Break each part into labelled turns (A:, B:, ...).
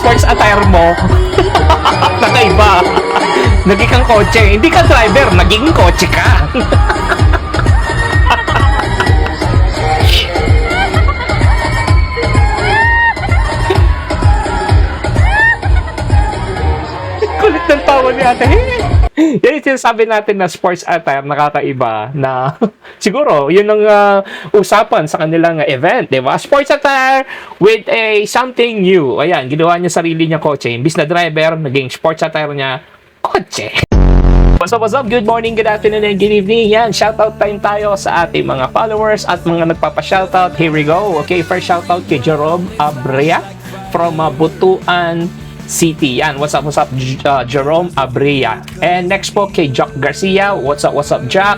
A: sports attire mo, nakaiba. Naging kang kotse. Hindi ka driver, naging kotse ka. Kulit ng tawa ni ate. Yan yung sinasabi natin na sports attire nakakaiba na siguro yun ang usapan sa kanilang event, di ba? Sports attire with a something new. Ayan, ginawa niya sarili niya kotse. Imbis na driver, naging sports attire niya kotse. What's up? Good morning, good afternoon, and good evening. Yan, shoutout time tayo sa ating mga followers at mga nagpapa-shoutout. Here we go. Okay, first shoutout kay Jerome Abrea from Butuan City. Yan, what's up, Jerome Abrea. And next po kay Jack Garcia. What's up, Jack.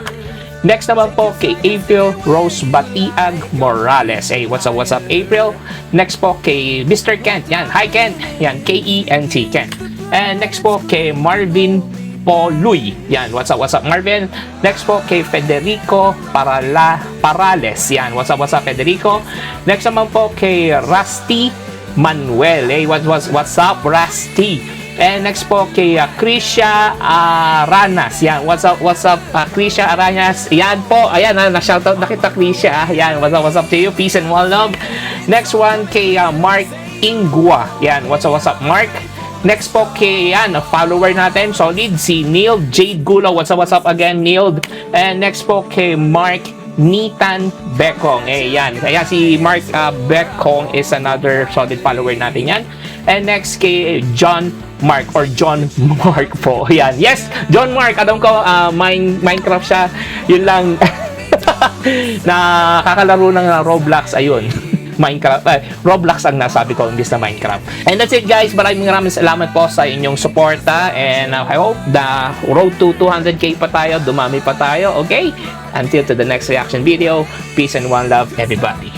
A: Next naman po kay April Rose Batiag Morales. Hey, what's up, April. Next po kay Mr. Kent. Yan, hi Kent. Yan, K-E-N-T, Kent. And next po kay Marvin Poluy. Yan, what's up, Marvin. Next po kay Federico Parales. Yan, what's up, Federico. Next naman po kay Rusty Manuel. Hey, what's up, Rusty? And next po kay Krisha Aranas. Yan, what's up, Krisha Aranas? Yan po, ayan, na-shoutout na kita, Krisha. Yan, what's up to you? Peace and well love. Next one kay Mark Ingua. Yan, what's up, Mark? Next po kay follower natin, solid, si Neil Jade Gulo. What's up again, Neil? And next po kay Mark Nitan Bekong. Yan. Kaya si Mark Bekong is another solid follower natin yan. And next kay John Mark po. Yan. Yes, John Mark. Alam ko, Minecraft siya. Yun lang. Nakakalaro ng Roblox. Ayun. Roblox ang nasabi ko, imbis na Minecraft. And that's it, guys. Maraming salamat po sa inyong suporta. And I hope the road to 200k pa tayo, dumami pa tayo. Okay? Until to the next reaction video, peace and one love, everybody.